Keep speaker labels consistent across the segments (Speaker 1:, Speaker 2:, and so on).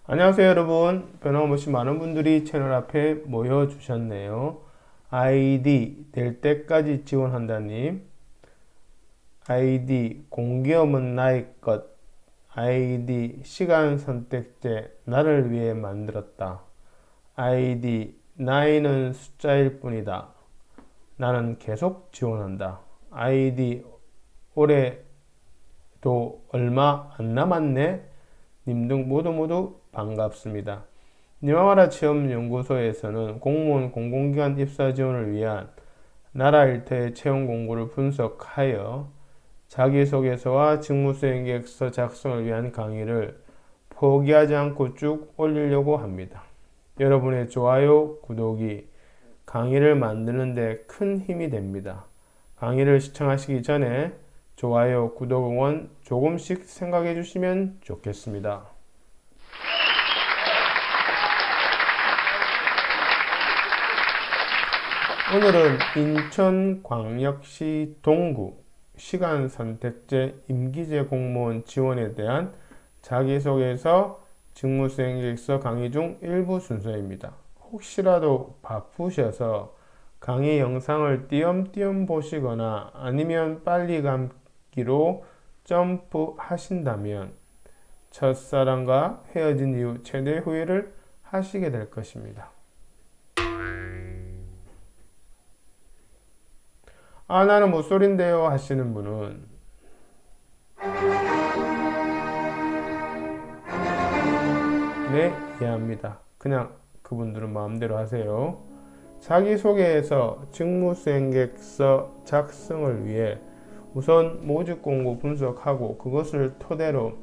Speaker 1: 안녕하세요 여러분. 변함없이 많은 분들이 채널 앞에 모여 주셨네요. 아이디 될 때까지 지원한다님, 아이디 공기업은 나의 것, 아이디 시간 선택제 나를 위해 만들었다, 아이디 나이는 숫자일 뿐이다, 나는 계속 지원한다, 아이디 올해도 얼마 안 남았네 님 등 모두 반갑습니다. 니마와라 체험연구소에서는 공무원 공공기관 입사 지원을 위한 나라 일터의 채용 공고를 분석하여 자기소개서와 직무수행계획서 작성을 위한 강의를 포기하지 않고 쭉 올리려고 합니다. 여러분의 좋아요, 구독이 강의를 만드는 데 큰 힘이 됩니다. 강의를 시청하시기 전에 좋아요, 구독, 응원 조금씩 생각해 주시면 좋겠습니다. 오늘은 인천광역시 동구 시간선택제 임기제 공무원 지원에 대한 자기소개서 직무수행계획서 강의 중 일부 순서입니다. 혹시라도 바쁘셔서 강의 영상을 띄엄띄엄 보시거나 아니면 빨리 감기로 점프하신다면 첫사랑과 헤어진 이후 최대 후회를 하시게 될 것입니다. 나는 모쏠인데요 하시는 분은 네, 이해합니다. 그냥 그분들은 마음대로 하세요. 자기소개에서 직무수행계획서 작성을 위해 우선 모집공고 분석하고 그것을 토대로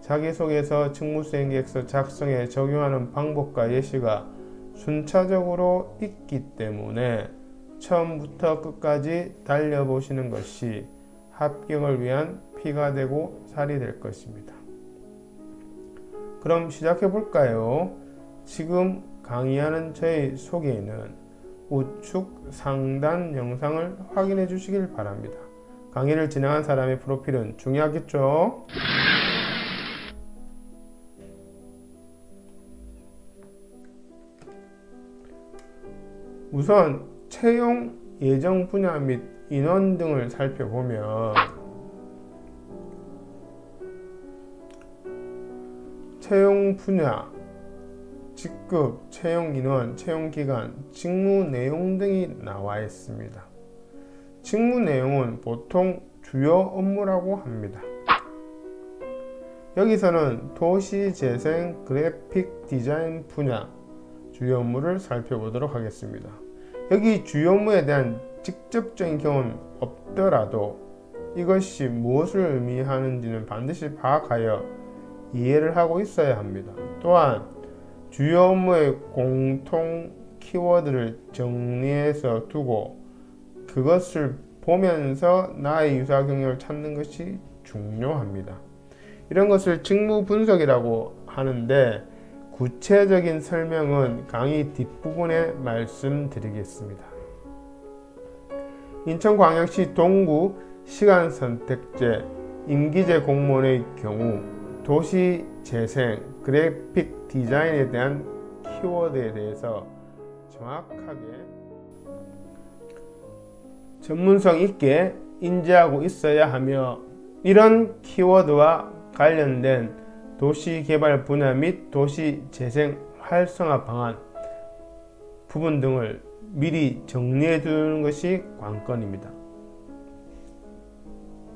Speaker 1: 자기소개서 직무수행계획서 작성에 적용하는 방법과 예시가 순차적으로 있기 때문에 처음부터 끝까지 달려보시는 것이 합격을 위한 피가 되고 살이 될 것입니다. 그럼 시작해 볼까요? 지금 강의하는 저의 소개에는 우측 상단 영상을 확인해 주시길 바랍니다. 강의를 진행한 사람의 프로필은 중요하겠죠? 우선 채용 예정 분야 및 인원 등을 살펴보면 채용 분야, 직급, 채용 인원, 채용 기간, 직무 내용 등이 나와 있습니다. 직무 내용은 보통 주요 업무라고 합니다. 여기서는 도시재생 그래픽 디자인 분야 주요 업무를 살펴보도록 하겠습니다. 여기 주요 업무에 대한 직접적인 경험이 없더라도 이것이 무엇을 의미하는지는 반드시 파악하여 이해를 하고 있어야 합니다. 또한 주요 업무의 공통 키워드를 정리해서 두고 그것을 보면서 나의 유사 경력을 찾는 것이 중요합니다. 이런 것을 직무 분석이라고 하는데 구체적인 설명은 강의 뒷부분에 말씀드리겠습니다. 인천광역시 동구 시간선택제 임기제 공무원의 경우 도시재생 그래픽 디자인에 대한 키워드에 대해서 정확하게 전문성 있게 인지하고 있어야 하며 이런 키워드와 관련된 도시개발 분야 및 도시재생 활성화 방안 부분 등을 미리 정리해 두는 것이 관건입니다.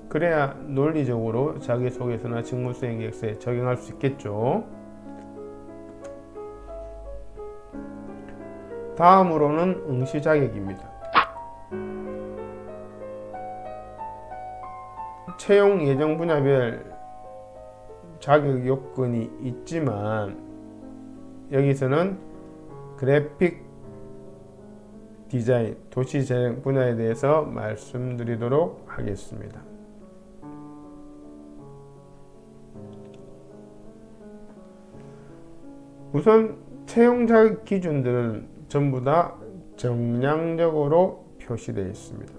Speaker 1: 그래야 논리적으로 자기소개서나 직무수행계획서에 적용할 수 있겠죠. 다음으로는 응시 자격입니다. 채용 예정 분야별 자격 요건이 있지만 여기서는 그래픽 디자인, 도시재생 분야에 대해서 말씀드리도록 하겠습니다. 우선 채용 자격 기준들은 전부 다 정량적으로 표시되어 있습니다.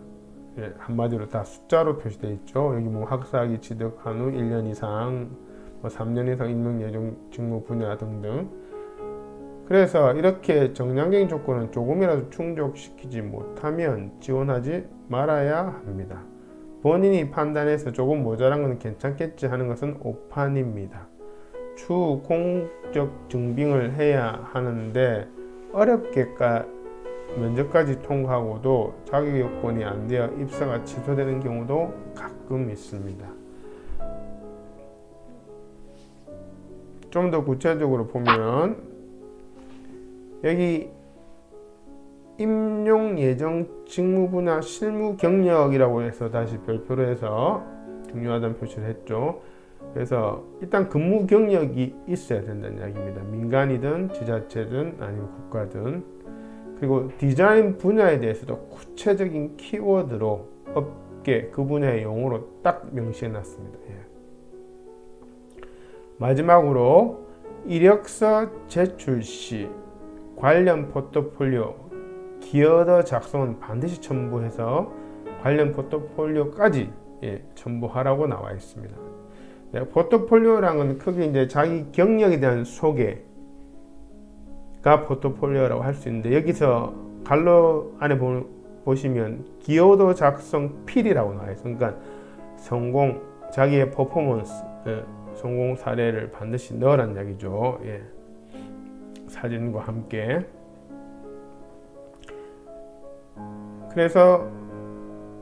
Speaker 1: 한마디로 다 숫자로 표시되어 있죠. 여기 뭐 학사학위 취득한 후 1년 이상 3년 이상 임용 예정 직무 분야 등등. 그래서 이렇게 정량적인 조건은 조금이라도 충족시키지 못하면 지원하지 말아야 합니다. 본인이 판단해서 조금 모자란 건 괜찮겠지 하는 것은 오판입니다. 추후 공적 증빙을 해야 하는데 어렵게 면접까지 통과하고도 자격 요건이 안 되어 입사가 취소되는 경우도 가끔 있습니다. 좀 더 구체적으로 보면 여기 임용 예정 직무 분야 실무 경력이라고 해서 다시 별표로 해서 중요하다는 표시를 했죠. 그래서 일단 근무 경력이 있어야 된다는 이야기입니다. 민간이든 지자체든 아니면 국가든. 그리고 디자인 분야에 대해서도 구체적인 키워드로 업계 그 분야의 용어로 딱 명시해 놨습니다. 마지막으로 이력서 제출 시 관련 포트폴리오 기여도 작성은 반드시 첨부해서 관련 포트폴리오까지 첨부하라고 나와 있습니다. 포트폴리오라는 건 크게 이제 자기 경력에 대한 소개가 포트폴리오라고 할 수 있는데, 여기서 갈로 안에 보시면 기여도 작성 필이라고 나와 있어요. 그러니까 자기의 퍼포먼스, 성공 사례를 반드시 넣으라는 이야기죠. 사진과 함께. 그래서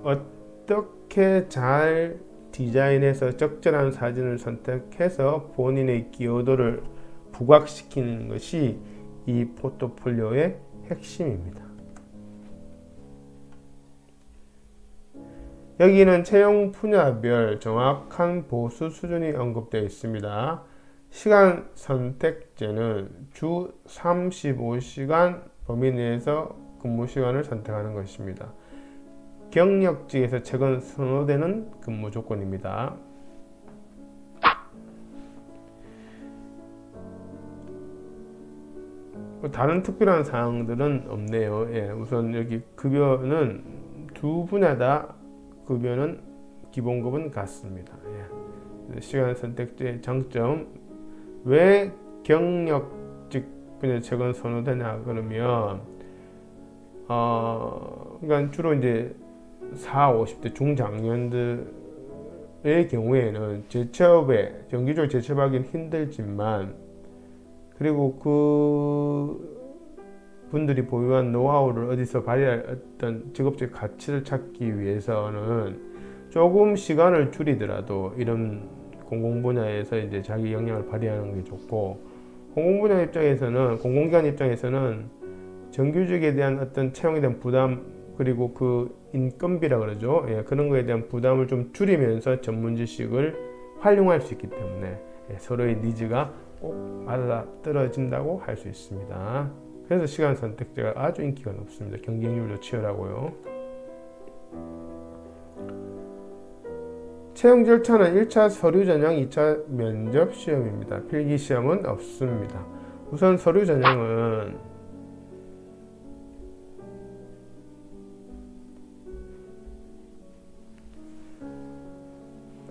Speaker 1: 어떻게 잘 디자인해서 적절한 사진을 선택해서 본인의 기여도를 부각시키는 것이 이 포트폴리오의 핵심입니다. 여기는 채용 분야별 정확한 보수 수준이 언급되어 있습니다. 시간 선택제는 주 35시간 범위 내에서 근무 시간을 선택하는 것입니다. 경력직에서 최근 선호되는 근무 조건입니다. 다른 특별한 사항들은 없네요. 우선 여기 급여는 두 분야 다 급여는 기본급은 같습니다. 시간 선택제의 장점, 왜 경력직 분야 최근 선호되냐 그러면 그러니까 주로 이제 40, 50대 중장년들의 경우에는 재취업에 정기적으로 재취업하기는 힘들지만, 그리고 그 분들이 보유한 노하우를 어디서 발휘할 어떤 직업적 가치를 찾기 위해서는 조금 시간을 줄이더라도 이런 공공 분야에서 이제 자기 역량을 발휘하는 게 좋고, 공공분야 입장에서는, 공공기관 입장에서는 정규직에 대한 어떤 채용에 대한 부담, 그리고 그 인건비라 그러죠. 그런 거에 대한 부담을 좀 줄이면서 전문 지식을 활용할 수 있기 때문에 서로의 니즈가 꼭 맞아 떨어진다고 할 수 있습니다. 그래서 시간 선택제가 아주 인기가 높습니다. 경쟁률도 치열하고요. 채용 절차는 1차 서류 전형, 2차 면접 시험입니다. 필기 시험은 없습니다. 우선 서류 전형은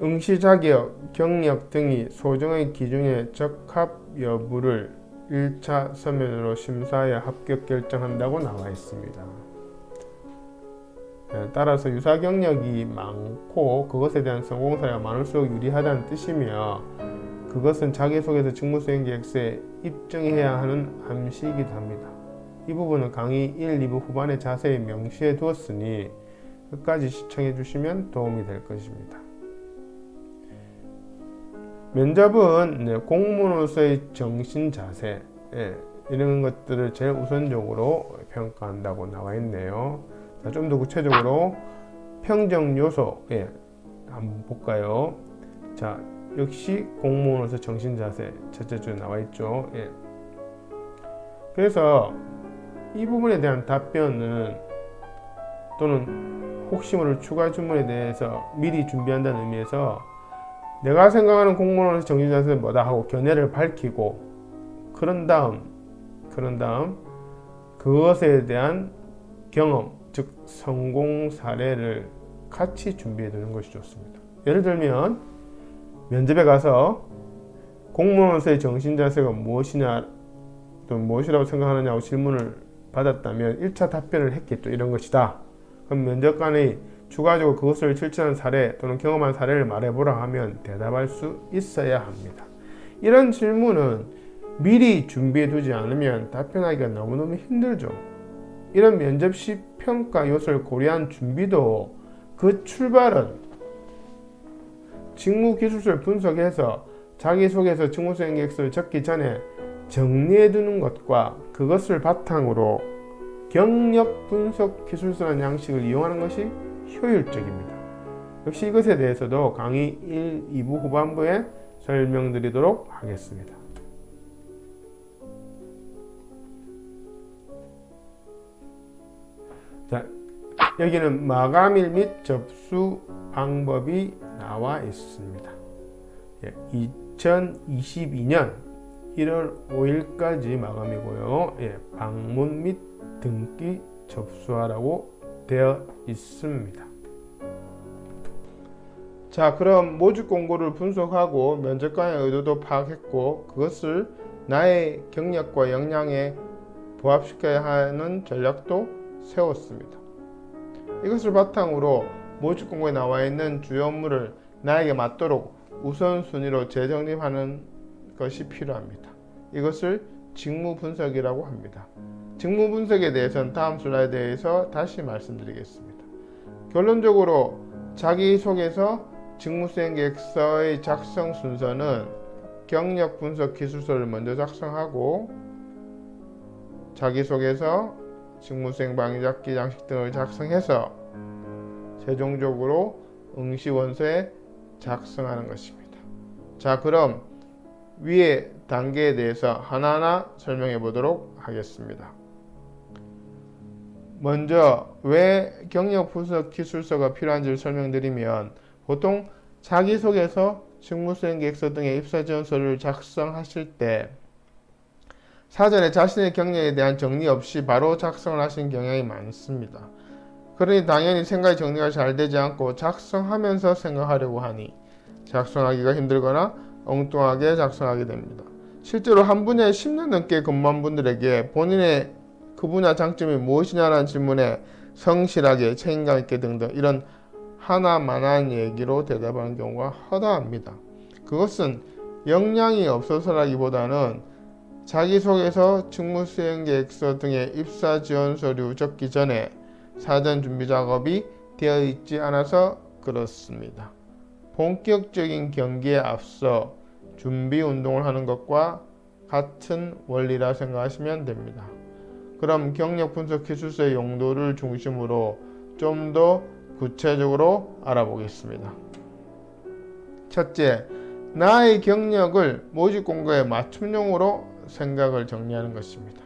Speaker 1: 응시 자격, 경력 등이 소정의 기준에 적합 여부를 1차 서면으로 심사하여 합격 결정한다고 나와 있습니다. 따라서 유사 경력이 많고 그것에 대한 성공 사례가 많을수록 유리하다는 뜻이며, 그것은 자기소개서 직무수행 계획서에 입증해야 하는 암시이기도 합니다. 이 부분은 강의 1, 2부 후반에 자세히 명시해 두었으니 끝까지 시청해 주시면 도움이 될 것입니다. 면접은 공무원으로서의 정신 자세, 이런 것들을 제일 우선적으로 평가한다고 나와 있네요. 좀 더 구체적으로 평정 요소, 한번 볼까요? 자, 역시 공무원으로서 정신 자세 첫째 줄에 나와 있죠. 그래서 이 부분에 대한 답변은, 또는 혹시 모를 추가 질문에 대해서 미리 준비한다는 의미에서 내가 생각하는 공무원으로서 정신 자세는 뭐다 하고 견해를 밝히고, 그런 다음 그것에 대한 경험, 즉 성공 사례를 같이 준비해 두는 것이 좋습니다. 예를 들면 면접에 가서 공무원으로서의 정신 자세가 무엇이냐 또 무엇이라고 생각하느냐고 질문을 받았다면 1차 답변을 했겠죠. 이런 것이다. 그럼 면접관이 추가적으로 그것을 실천한 사례 또는 경험한 사례를 말해보라 하면 대답할 수 있어야 합니다. 이런 질문은 미리 준비해 두지 않으면 답변하기가 너무너무 힘들죠. 이런 면접 시 평가 요소를 고려한 준비도 그 출발은 직무 기술서를 분석해서 자기소개서 직무수행 계획서를 적기 전에 정리해 두는 것과 그것을 바탕으로 경력 분석 기술서라는 양식을 이용하는 것이 효율적입니다. 역시 이것에 대해서도 강의 1, 2부 후반부에 설명드리도록 하겠습니다. 자, 여기는 마감일 및 접수 방법이 나와 있습니다. 2022년 1월 5일까지 마감이고요. 방문 및 등기 접수하라고 되어 있습니다. 자, 그럼 모집 공고를 분석하고 면접관의 의도도 파악했고 그것을 나의 경력과 역량에 부합시켜야 하는 전략도 세웠습니다. 이것을 바탕으로 모집 공고에 나와 있는 주요 업무를 나에게 맞도록 우선순위로 재정립하는 것이 필요합니다. 이것을 직무 분석이라고 합니다. 직무 분석에 대해서는 다음 슬라이드에서 다시 말씀드리겠습니다. 결론적으로 자기소개서 직무수행계획서의 작성 순서는 경력 분석 기술서를 먼저 작성하고 자기소개서, 직무수행 방해잡기 양식 등을 작성해서 최종적으로 응시원서에 작성하는 것입니다. 자, 그럼 위의 단계에 대해서 하나하나 설명해 보도록 하겠습니다. 먼저 왜 경력 분석 기술서가 필요한지를 설명드리면 보통 자기소개서, 직무수행계획서 등의 입사지원서를 작성하실 때 사전에 자신의 경력에 대한 정리 없이 바로 작성을 하시는 경향이 많습니다. 그러니 당연히 생각이 정리가 잘 되지 않고 작성하면서 생각하려고 하니 작성하기가 힘들거나 엉뚱하게 작성하게 됩니다. 실제로 한 분야에 10년 넘게 근무한 분들에게 본인의 그 분야 장점이 무엇이냐라는 질문에 성실하게 책임감 있게 등등 이런 하나만한 얘기로 대답하는 경우가 허다합니다. 그것은 역량이 없어서라기보다는 자기소개서, 직무수행계획서 등의 입사지원 서류 적기 전에 사전 준비 작업이 되어 있지 않아서 그렇습니다. 본격적인 경기에 앞서 준비 운동을 하는 것과 같은 원리라 생각하시면 됩니다. 그럼 경력 분석 기술서의 용도를 중심으로 좀 더 구체적으로 알아보겠습니다. 첫째, 나의 경력을 모집 공고에 맞춤형으로 생각을 정리하는 것입니다.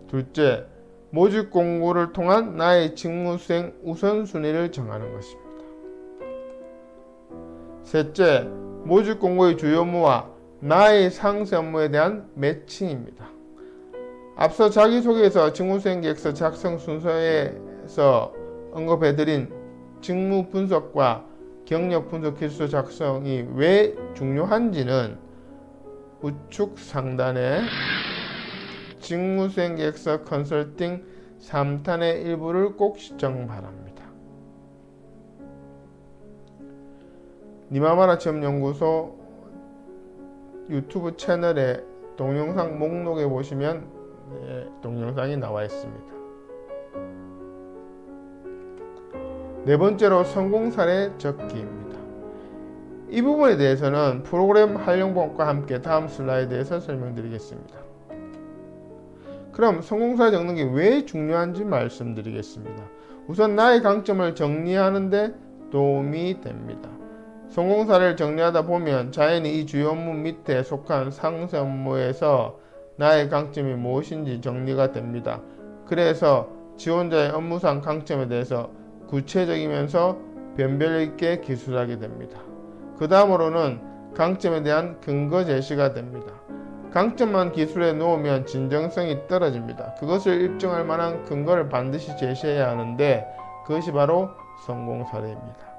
Speaker 1: 둘째, 모집 공고를 통한 나의 직무수행 우선순위를 정하는 것입니다. 셋째, 모집 공고의 주요 업무와 나의 상세 업무에 대한 매칭입니다. 앞서 자기소개서, 직무수행계획서 작성 순서에서 언급해드린 직무 분석과 경력 분석 기술서 작성이 왜 중요한지는 우측 상단에 직무수행계획서 컨설팅 3탄의 일부를 꼭 시청 바랍니다. 니마마라 체험연구소 유튜브 채널에 동영상 목록에 보시면 동영상이 나와 있습니다. 네 번째로 성공 사례 적기입니다. 이 부분에 대해서는 프로그램 활용법과 함께 다음 슬라이드에서 설명드리겠습니다. 그럼 성공 사례 적는 게 왜 중요한지 말씀드리겠습니다. 우선 나의 강점을 정리하는 데 도움이 됩니다. 성공 사례를 정리하다 보면 자연히 이 주요 업무 밑에 속한 상세 업무에서 나의 강점이 무엇인지 정리가 됩니다. 그래서 지원자의 업무상 강점에 대해서 구체적이면서 변별 있게 기술하게 됩니다. 그 다음으로는 강점에 대한 근거 제시가 됩니다. 강점만 기술에 놓으면 진정성이 떨어집니다. 그것을 입증할 만한 근거를 반드시 제시해야 하는데 그것이 바로 성공 사례입니다.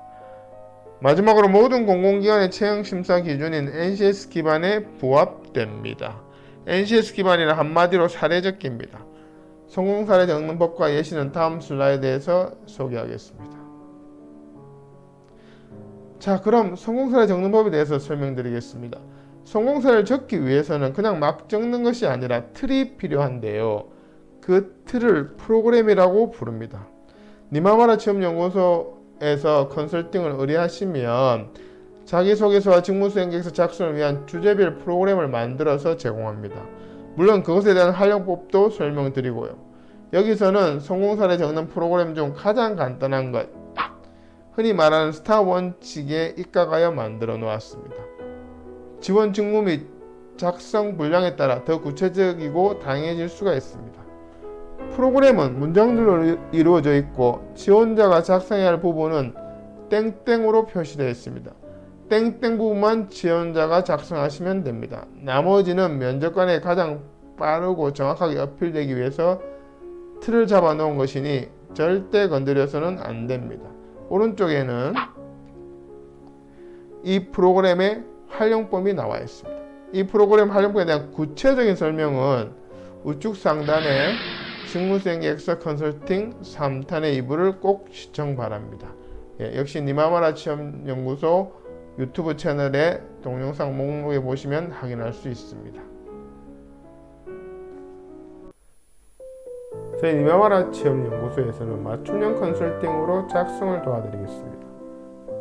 Speaker 1: 마지막으로 모든 공공기관의 채용심사 기준인 NCS 기반에 부합됩니다. NCS 기반이란 한마디로 사례적기입니다. 성공사례 적는 법과 예시는 다음 슬라이드에서 소개하겠습니다. 자, 그럼 성공사례 적는 법에 대해서 설명드리겠습니다. 성공사례를 적기 위해서는 그냥 막 적는 것이 아니라 틀이 필요한데요. 그 틀을 프로그램이라고 부릅니다. 니마마라 취업연구소에서 컨설팅을 의뢰하시면 자기소개서와 직무수행계획서 작성을 위한 주제별 프로그램을 만들어서 제공합니다. 물론 그것에 대한 활용법도 설명드리고요. 여기서는 성공사례 적는 프로그램 중 가장 간단한 것, 흔히 말하는 스타 원칙에 입각하여 만들어 놓았습니다. 지원 직무 및 작성 분량에 따라 더 구체적이고 다양해질 수가 있습니다. 프로그램은 문장들로 이루어져 있고 지원자가 작성해야 할 부분은 땡땡으로 표시되어 있습니다. 땡땡 부분만 지원자가 작성하시면 됩니다. 나머지는 면접관에 가장 빠르고 정확하게 어필되기 위해서 틀을 잡아 놓은 것이니 절대 건드려서는 안 됩니다. 오른쪽에는 이 프로그램의 활용법이 나와 있습니다. 이 프로그램 활용법에 대한 구체적인 설명은 우측 상단에 직무수행계획서 컨설팅 3탄의 2부를 꼭 시청 바랍니다. 역시 니마마라 취업연구소 유튜브 채널의 동영상 목록에 보시면 확인할 수 있습니다. 저희 니마마라 취업연구소에서는 맞춤형 컨설팅으로 작성을 도와드리겠습니다.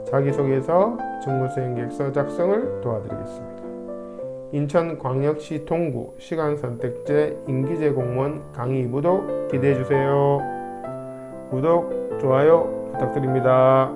Speaker 1: 자기소개서, 직무수행계획서 작성을 도와드리겠습니다. 인천광역시 동구 시간선택제 임기제 공무원 강의 2부도 기대해주세요. 구독, 좋아요 부탁드립니다.